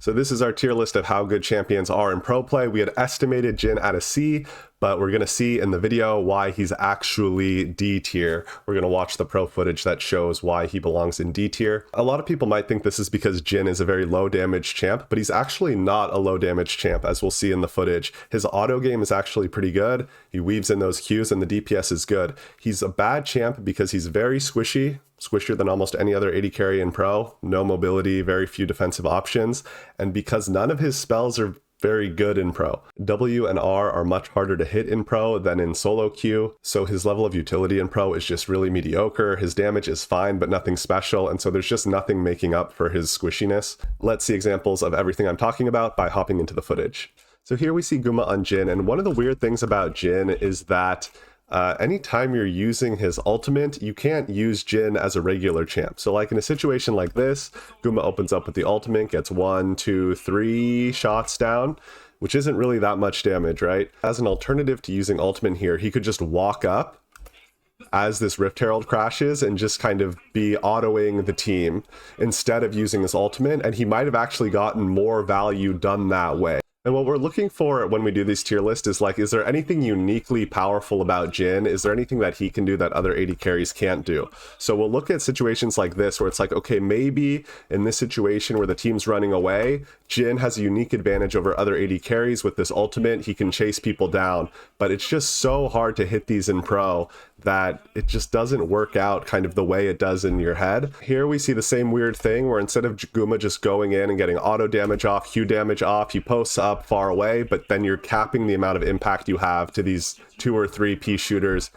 So this is our tier list of how good champions are in pro play. We had estimated Jhin at a C, but we're going to see in the video why he's actually D tier. We're going to watch the pro footage that shows why he belongs in D tier. A lot of people might think this is because Jhin is a very low damage champ, but he's actually not a low damage champ, as we'll see in the footage. His auto game is actually pretty good. He weaves in those Qs and the DPS is good. He's a bad champ because he's very squishy, squishier than almost any other AD carry in pro, no mobility, very few defensive options, and because none of his spells are very good in pro. W and R are much harder to hit in pro than in solo queue, so his level of utility in pro is just really mediocre. His damage is fine, but nothing special, and so there's just nothing making up for his squishiness. Let's see examples of everything I'm talking about by hopping into the footage. So here we see Guma on Jhin, and one of the weird things about Jhin is that anytime you're using his ultimate, you can't use Jhin as a regular champ. So like in a situation like this, Guma opens up with the ultimate, gets 1, 2, 3 shots down, which isn't really that much damage, right? As an alternative to using ultimate here, he could just walk up as this Rift Herald crashes and just kind of be autoing the team instead of using his ultimate, and he might have actually gotten more value done that way. And what we're looking for when we do these tier lists is like, is there anything uniquely powerful about Jhin? Is there anything that he can do that other AD carries can't do? So we'll look at situations like this where it's like, okay, maybe in this situation where the team's running away, Jhin has a unique advantage over other AD carries with this ultimate. He can chase people down, but it's just so hard to hit these in pro that it just doesn't work out kind of the way it does in your head. Here we see the same weird thing where instead of Guma just going in and getting auto damage off, Q damage off, he posts up far away, but then you're capping the amount of impact you have to these 2 or 3 P shooters.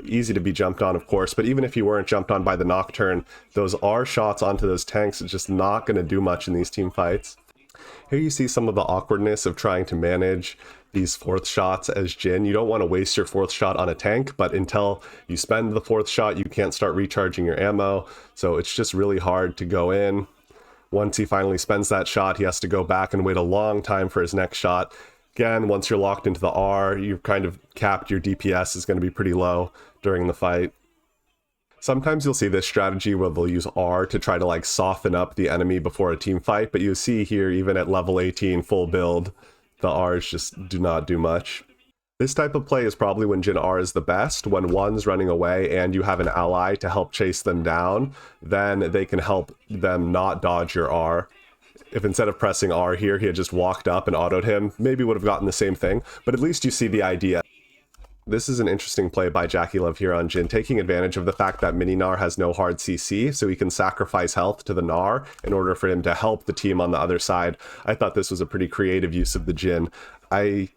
Easy to be jumped on, of course, but even if you weren't jumped on by the Nocturne, those R shots onto those tanks are just not going to do much in these team fights. Here you see some of the awkwardness of trying to manage these 4th shots as Jhin. You don't want to waste your 4th shot on a tank, but until you spend the 4th shot, you can't start recharging your ammo. So it's just really hard to go in. Once he finally spends that shot, he has to go back and wait a long time for his next shot. Again, once you're locked into the R, you've kind of capped your DPS is going to be pretty low during the fight. Sometimes you'll see this strategy where they'll use R to try to like soften up the enemy before a team fight, but you see here, even at level 18 full build, the Rs just do not do much. This type of play is probably when Jhin R is the best, when one's running away and you have an ally to help chase them down, then they can help them not dodge your R. If instead of pressing R here, he had just walked up and autoed him, maybe would have gotten the same thing, but at least you see the idea. This is an interesting play by JackeyLove here on Jhin, taking advantage of the fact that Mini Gnar has no hard CC, so he can sacrifice health to the Gnar in order for him to help the team on the other side. I thought this was a pretty creative use of the Jhin.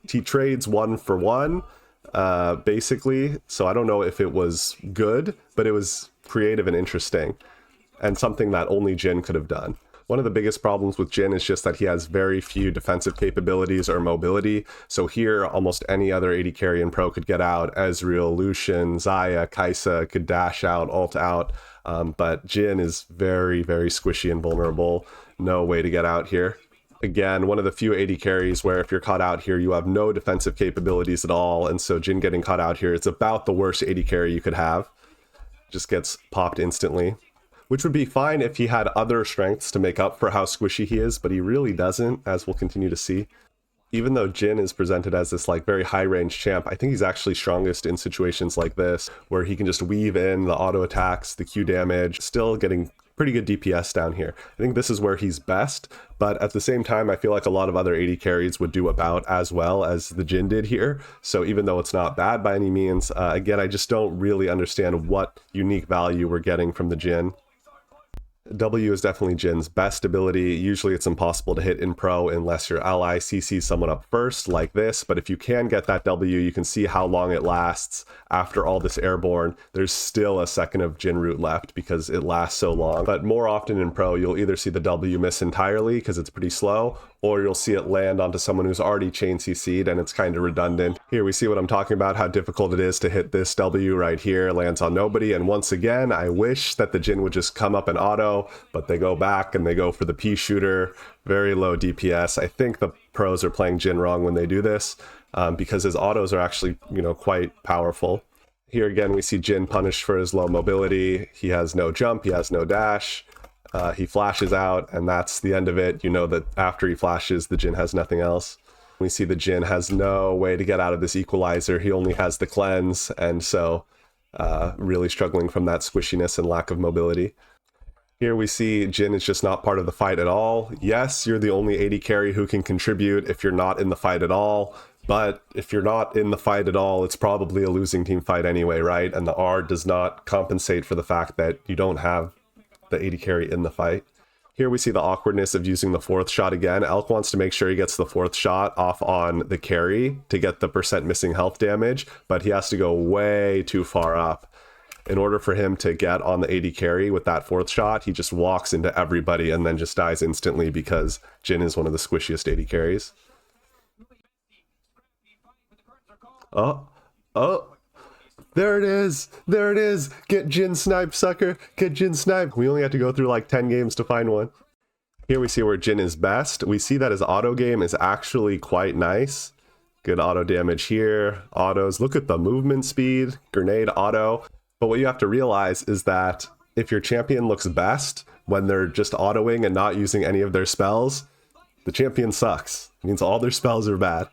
He trades 1 for 1, basically, so I don't know if it was good, but it was creative and interesting, and something that only Jhin could have done. One of the biggest problems with Jhin is just that he has very few defensive capabilities or mobility. So here, almost any other AD carry in pro could get out. Ezreal, Lucian, Xayah, Kai'Sa could dash out, ult out. But Jhin is very, very squishy and vulnerable. No way to get out here. Again, one of the few AD carries where if you're caught out here, you have no defensive capabilities at all. And so Jhin getting caught out here, it's about the worst AD carry you could have. Just gets popped instantly. Which would be fine if he had other strengths to make up for how squishy he is, but he really doesn't, as we'll continue to see. Even though Jhin is presented as this like very high range champ, I think he's actually strongest in situations like this, where he can just weave in the auto attacks, the Q damage, still getting pretty good DPS down here. I think this is where he's best, but at the same time, I feel like a lot of other AD carries would do about as well as the Jhin did here. So even though it's not bad by any means, again, I just don't really understand what unique value we're getting from the Jhin. W is definitely Jin's best ability. Usually it's impossible to hit in pro unless your ally CCs someone up first like this, but if you can get that W, you can see how long it lasts after all this airborne. There's still a second of Jhin root left because it lasts so long, but more often in pro you'll either see the W miss entirely because it's pretty slow, or you'll see it land onto someone who's already chain CC'd and it's kind of redundant. Here we see what I'm talking about, how difficult it is to hit this W right here, lands on nobody, and once again, I wish that the Jhin would just come up and auto, but they go back and they go for the P shooter, very low DPS. I think the pros are playing Jhin wrong when they do this, because his autos are actually, quite powerful. Here again, we see Jhin punished for his low mobility. He has no jump, he has no dash. He flashes out, and that's the end of it. You know that after he flashes, the Jhin has nothing else. We see the Jhin has no way to get out of this equalizer. He only has the cleanse, and so really struggling from that squishiness and lack of mobility. Here we see Jhin is just not part of the fight at all. Yes, you're the only AD carry who can contribute if you're not in the fight at all, but if you're not in the fight at all, it's probably a losing team fight anyway, right? And the R does not compensate for the fact that you don't have the AD carry in the fight. Here we see the awkwardness of using the fourth shot again. Elk wants to make sure he gets the fourth shot off on the carry to get the percent missing health damage, but he has to go way too far up. In order for him to get on the AD carry with that fourth shot, he just walks into everybody and then just dies instantly because Jhin is one of the squishiest AD carries. Oh, there it is. There it is. Get Jhin sniped, sucker. Get Jhin sniped. We only have to go through like 10 games to find one. Here we see where Jhin is best. We see that his auto game is actually quite nice. Good auto damage here. Autos. Look at the movement speed. Grenade auto. But what you have to realize is that if your champion looks best when they're just autoing and not using any of their spells, the champion sucks. It means all their spells are bad.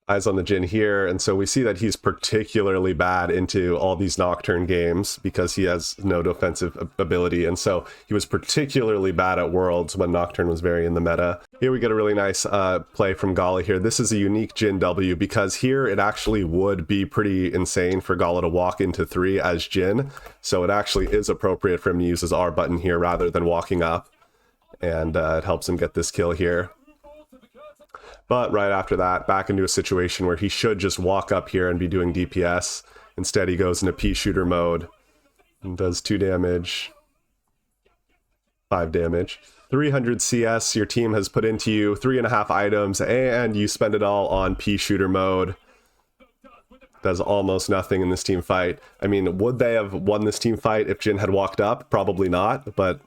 Eyes on the Jhin here, and so we see that he's particularly bad into all these Nocturne games because he has no defensive ability, and so he was particularly bad at Worlds when Nocturne was very in the meta. Here we get a really nice play from GALA here. This is a unique Jhin W because here it actually would be pretty insane for GALA to walk into 3 as Jhin, so it actually is appropriate for him to use his R button here rather than walking up, and it helps him get this kill here. But right after that, back into a situation where he should just walk up here and be doing DPS. Instead, he goes into P shooter mode and does 2 damage, 5 damage. 300 CS your team has put into you, 3.5 items, and you spend it all on P shooter mode. Does almost nothing in this team fight. I mean, would they have won this team fight if Jhin had walked up? Probably not, but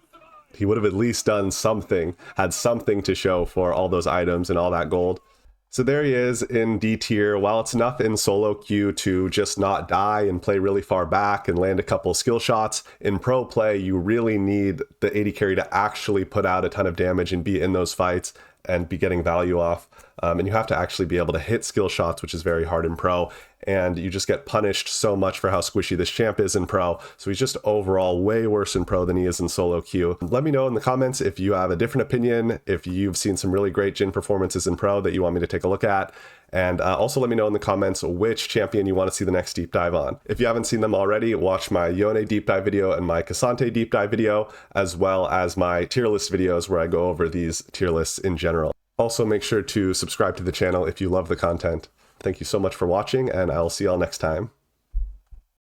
he would have at least done something, had something to show for all those items and all that gold. So there he is in D tier. While it's enough in solo queue to just not die and play really far back and land a couple skill shots, in pro play you really need the AD carry to actually put out a ton of damage and be in those fights and be getting value off. And you have to actually be able to hit skill shots, which is very hard in pro. And you just get punished so much for how squishy this champ is in pro. So he's just overall way worse in pro than he is in solo queue. Let me know in the comments if you have a different opinion, if you've seen some really great Jhin performances in pro that you want me to take a look at. And also let me know in the comments which champion you want to see the next deep dive on. If you haven't seen them already, watch my Yone deep dive video and my Cassante deep dive video, as well as my tier list videos where I go over these tier lists in general. Also, make sure to subscribe to the channel if you love the content. Thank you so much for watching, and I'll see y'all next time.